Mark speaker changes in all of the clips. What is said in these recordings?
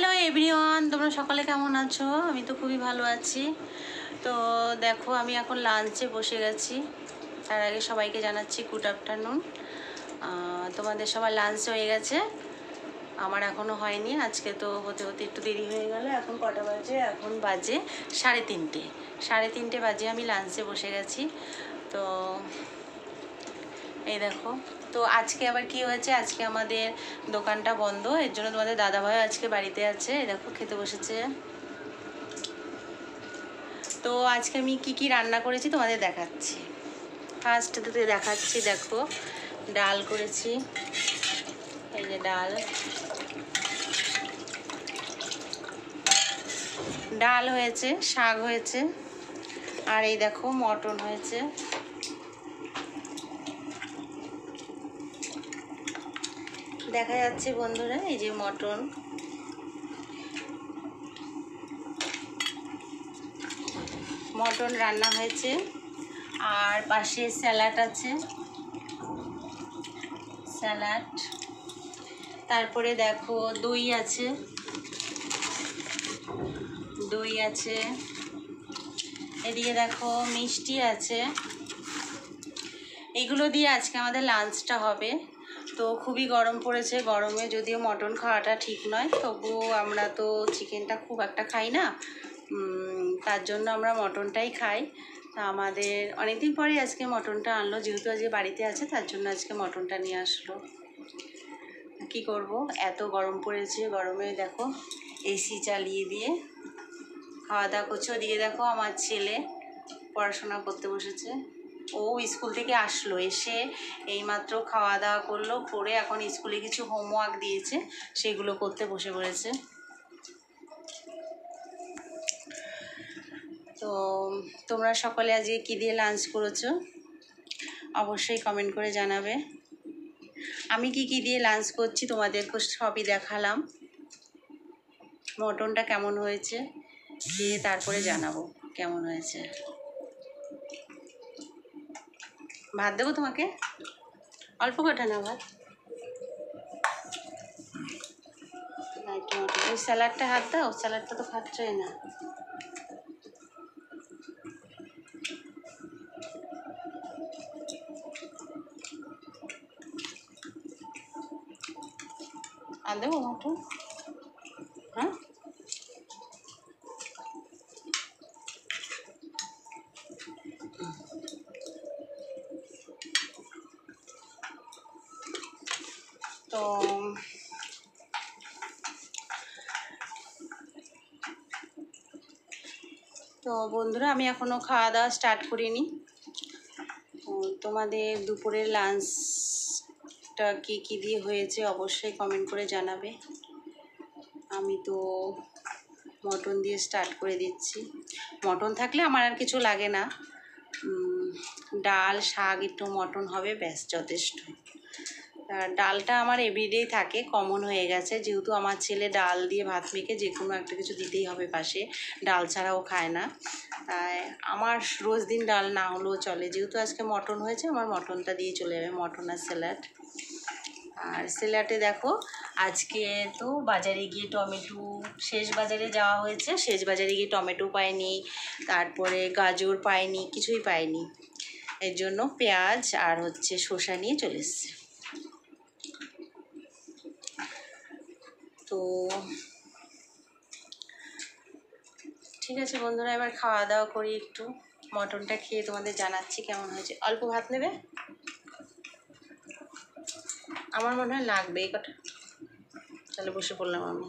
Speaker 1: Hello everyone, তোমরা সকলে কেমন আছো? আমি তো খুবই ভালো আছি। তো দেখো, আমি এখন লাঞ্চে বসে গেছি। তার আগে সবাইকে জানাচ্ছি গুড আফটারনুন। তোমাদের সবার লাঞ্চ হয়ে গেছে, আমার এখনও হয়নি। আজকে তো হতে হতে একটু দেরি হয়ে গেল। এখন কটা বাজে? এখন বাজে 3:30। 3:30 বাজে আমি লাঞ্চে বসে গেছি। তো এই দেখো, তো আজকে আবার কি হয়েছে, আজকে আমাদের দোকানটা বন্ধ, এর জন্য তোমাদের দাদাভাই আজকে বাড়িতে আছে। এই দেখো খেতে বসেছে। তো আজকে আমি কি কি রান্না করেছি তোমাদের দেখাচ্ছি। ফার্স্টে দেখাচ্ছি, দেখো ডাল করেছি, এই যে ডাল হয়েছে, শাক হয়েছে, আর এই দেখো মটন হয়েছে। দেখা যাচ্ছে বন্ধুরা, এই যে মটন রান্না হয়েছে, আর পাশে স্যালাড আছে, স্যালাড। তারপরে দেখো দই আছে, এদিকে দেখো মিষ্টি আছে। এগুলো দিয়ে আজকে আমাদের লাঞ্চটা হবে। তো খুবই গরম পড়েছে, গরমে যদিও মটন খাওয়াটা ঠিক নয়, তবুও আমরা তো চিকেনটা খুব একটা খাই না, তার জন্য আমরা মটনটাই খাই। তা আমাদের অনেকদিন পরে আজকে মটনটা আনলো, যেহেতু আজকে বাড়িতে আছে তার জন্য আজকে মটনটা নিয়ে আসলো। কি করব, এত গরম পড়েছে, গরমে দেখো এসি চালিয়ে দিয়ে খাওয়া দাওয়া করছে। ওদিকে দেখো আমার ছেলে পড়াশোনা করতে বসেছে। ও স্কুল থেকে আসলো, এসে এইমাত্র খাওয়া দাওয়া করলো, করে এখন স্কুলে কিছু হোমওয়ার্ক দিয়েছে, সেগুলো করতে বসে পড়েছে। তো তোমরা সকলে আজকে কী দিয়ে লাঞ্চ করেছো অবশ্যই কমেন্ট করে জানাবে। আমি কি দিয়ে লাঞ্চ করছি তোমাদেরকে সবই দেখালাম। মটনটা কেমন হয়েছে দিয়ে তারপরে জানাবো কেমন হয়েছে। ভাত দেবো তোমাকে, অল্প কটা না ভাত। ওই স্যালাডটা হাত দাও, স্যালাডটা তো খাচ্ছই না। আর দেবো মটন? হ্যাঁ, তো বন্ধুরা, আমি এখনও খাওয়া দাওয়া স্টার্ট করিনি। তোমাদের দুপুরের লাঞ্চটা কী দিয়ে হয়েছে অবশ্যই কমেন্ট করে জানাবে। আমি তো মটন দিয়ে স্টার্ট করে দিচ্ছি। মটন থাকলে আমার আর কিছু লাগে না, ডাল শাক একটু মটন হবে, ব্যাস যথেষ্ট। ডালটা আমার এভরিডেই থাকে, কমন হয়ে গেছে, যেহেতু আমার ছেলে ডাল দিয়ে ভাত মেখে যে কোনো একটা কিছু দিতেই হবে পাশে, ডাল ছাড়াও খায় না। তাই আমার রোজ দিন ডাল না হলেও চলে, যেহেতু আজকে মটন হয়েছে আমার মটনটা দিয়ে চলে যাবে, মটন আর স্যালাড। আর স্যালাডে দেখো আজকে তো বাজারে গিয়ে টমেটো, শেষ বাজারে যাওয়া হয়েছে, শেষ বাজারে গিয়ে টমেটো পাইনি, তারপরে গাজর পাইনি, কিছুই পাইনি, এর জন্য পেঁয়াজ আর শসা নিয়ে চলে এসছে। তো ঠিক আছে বন্ধুরা, এবার খাওয়া দাওয়া করি, একটু মটনটা খেয়ে তোমাদের জানাচ্ছি কেমন হয়েছে। অল্প ভাত নেবে? আমার মনে হয় লাগবে এই কটা, তাহলে বসে পড়লাম আমি।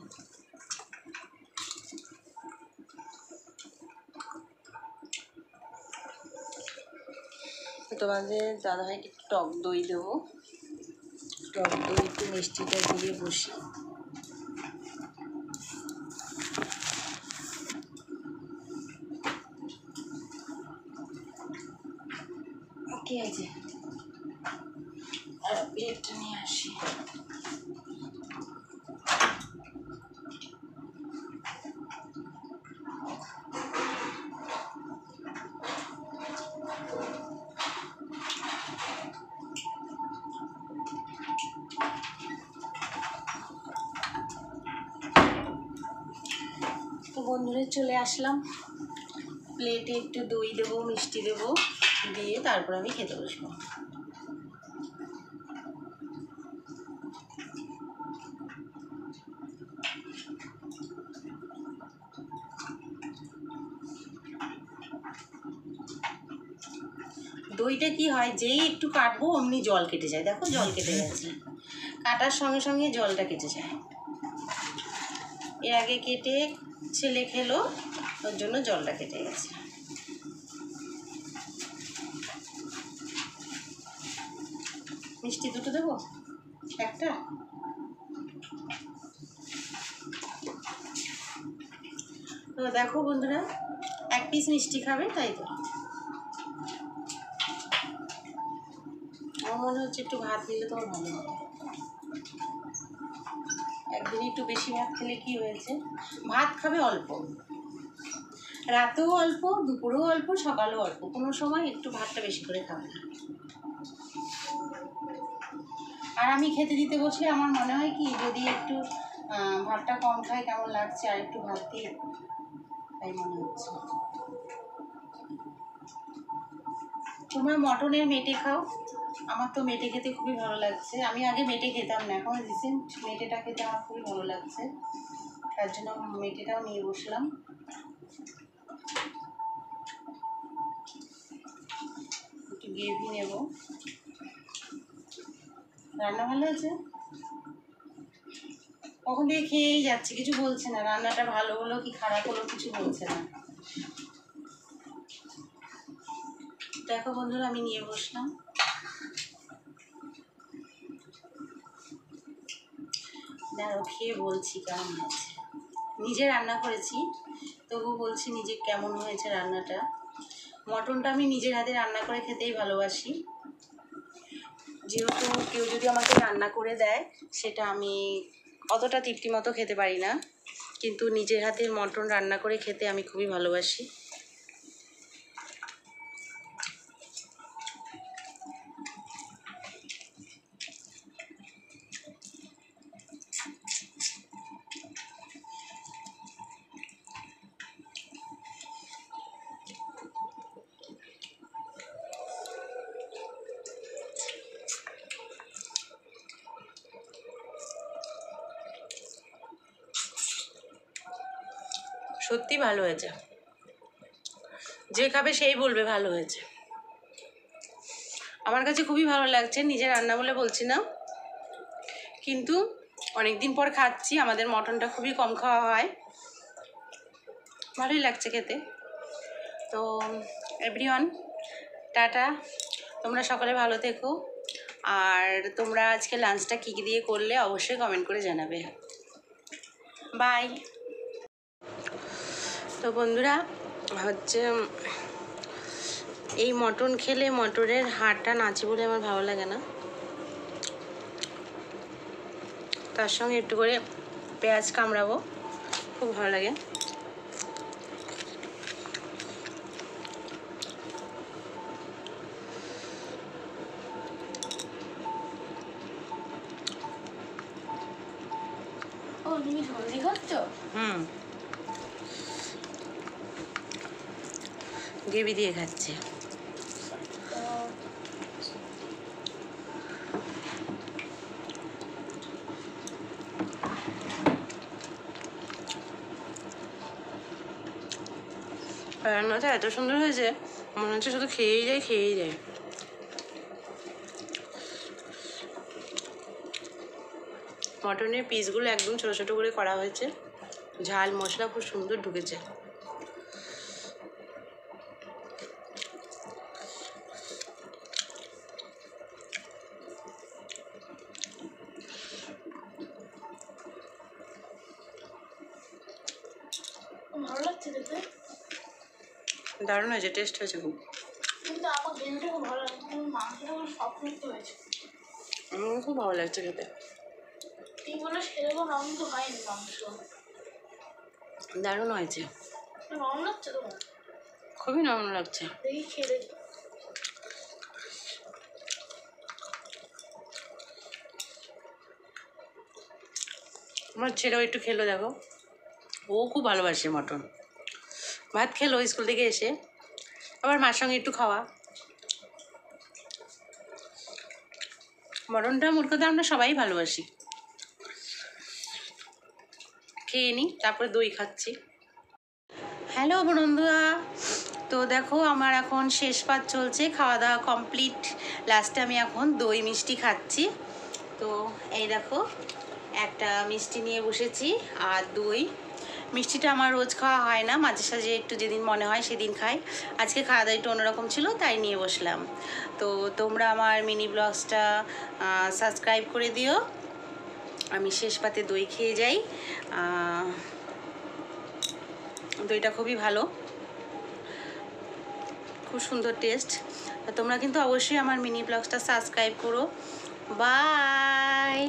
Speaker 1: তোমাদের দাদাভাইকে একটু টক দই দেবো, টক দই একটু মিষ্টিটা দিয়ে বসি। কি আছে, আর প্লেটটা নিয়ে আসি। বন্ধুরা চলে আসলাম, প্লেটে একটু দই দেবো, মিষ্টি দেবো, দিয়ে তারপর আমি খেতে বসবো। দইটা কি হয়, যেই একটু কাটবো অমনি জল কেটে যায়। দেখো জল কেটে গেছে, কাটার সঙ্গে সঙ্গে জলটা কেটে যায়। এর আগে কেটে ছেলে খেলো, ওর জন্য জলটা কেটে গেছে। মিষ্টি দুটো দেবো, একটা। তো দেখো বন্ধুরা, 1 পিস মিষ্টি খাবে, তাই তো আমার মনে হচ্ছে একটু ভাত নিলে তোমার ভালো হবে। একদিন একটু বেশি ভাত খেলে কি হয়েছে, ভাত খাবে অল্প, রাতেও অল্প, দুপুরেও অল্প, সকালেও অল্প, কোনো সময় একটু ভাতটা বেশি করে খাবে না। আর আমি খেতে দিতে বসলে আমার মনে হয় কি, যদি একটু ভাতটা কম খাই কেমন লাগছে, আর একটু ভাত দিয়ে, তাই মনে হচ্ছে। তোমরা মটনের মেটে খাও, আমার তো মেটে খেতে খুবই ভালো লাগছে। আমি আগে মেটে খেতাম না, এখন রিসেন্ট মেটেটা খেতে আমার খুবই ভালো লাগছে, তার জন্য মেটেটাও নিয়ে বসলাম। একটু গ্রেভি নেব। রান্না ভালো আছে, কখন থেকে খেয়েই যাচ্ছে, কিছু বলছে না। রান্নাটা ভালো হলো কি খারাপ হলো কিছু বলছে না। দেখো বন্ধুরা, আমি নিয়ে বসলাম। দাঁড়াও, খেয়ে বলছি কেমন হয়েছে। নিজে রান্না করেছি, তবু বলছি নিজে কেমন হয়েছে রান্নাটা। মটনটা আমি নিজের হাতে রান্না করে খেতেই ভালোবাসি, যেহেতু কেউ যদি আমাকে রান্না করে দেয় সেটা আমি অতটা তৃপ্তি মতো খেতে পারি না, কিন্তু নিজের হাতের মটন রান্না করে খেতে আমি খুবই ভালোবাসি। সত্যি ভালো হয়েছে, যে খাবে সেই বলবে ভালো হয়েছে। আমার কাছে খুবই ভালো লাগছে, নিজে রান্না বলে বলছি না, কিন্তু অনেক দিন পর খাচ্ছি। আমাদের মটনটা খুবই কম খাওয়া হয়, ভালোই লাগছে খেতে। তো এভরিওয়ান, টাটা, তোমরা সকলে ভালো থেকো। আর তোমরা আজকে লাঞ্চটা কী কী দিয়ে করলে অবশ্যই কমেন্ট করে জানাবে। বাই। তো বন্ধুরা, হচ্ছে এই মটন খেলে মটরের হাড়টা নাচে বলে আমার ভালো লাগে না, তার সঙ্গে একটু করে পেঁয়াজ কামড়াবো, খুব ভালো লাগে। ও তুমি সবজি খাচ্ছ? গ্রেভি দিয়ে খাচ্ছে। রান্নাটা এত সুন্দর হয়েছে, মনে হচ্ছে শুধু খেয়েই যায় খেয়েই যায়। মটনের পিসগুলো একদম ছোটো ছোটো করে করা হয়েছে, ঝাল মশলা খুব সুন্দর ঢুকেছে। ভালো লাগছে দেখতে, দারুণ হয়েছে, টেস্ট হয়েছে খুব। কিন্তু আমার গ্রেভিটা খুব ভালো লাগছে, মাংসটা খুব সফট হয়েছে, আমার খুব ভালো লাগছে খেতে। এই বলে সেরকম নরম তো হয়নি মাংস, দারুণ হয়েছে। নরম লাগছে তোমার? খুবই নরম লাগছে। দেখি খেয়ে দেখি। আমার ছেলেও একটু খেলো, দেখো ও খুব ভালোবাসে মটন। ভাত খেলো স্কুল থেকে এসে, আবার মার সঙ্গে একটু খাওয়া। মটনটা মোট কথা আমরা সবাই ভালোবাসি। খেয়ে নিই, তারপরে দই খাচ্ছি। হ্যালো বন্ধুরা, তো দেখো আমার এখন শেষ পাত চলছে, খাওয়া দাওয়া কমপ্লিট। লাস্টে আমি এখন দই মিষ্টি খাচ্ছি। তো এই দেখো একটা মিষ্টি নিয়ে বসেছি আর দই। মিষ্টিটা আমার রোজ খাওয়া হয় না, মাঝে সাঝে একটু যেদিন মনে হয় সেদিন খাই। আজকে খাওয়া দাওয়া একটু অন্যরকম ছিল তাই নিয়ে বসলাম। তো তোমরা আমার মিনি ব্লগসটা সাবস্ক্রাইব করে দিও। আমি শেষ পাতে দই খেয়ে যাই। দইটা খুবই ভালো, খুব সুন্দর টেস্ট। তোমরা কিন্তু অবশ্যই আমার মিনি ব্লগসটা সাবস্ক্রাইব করো। বাই।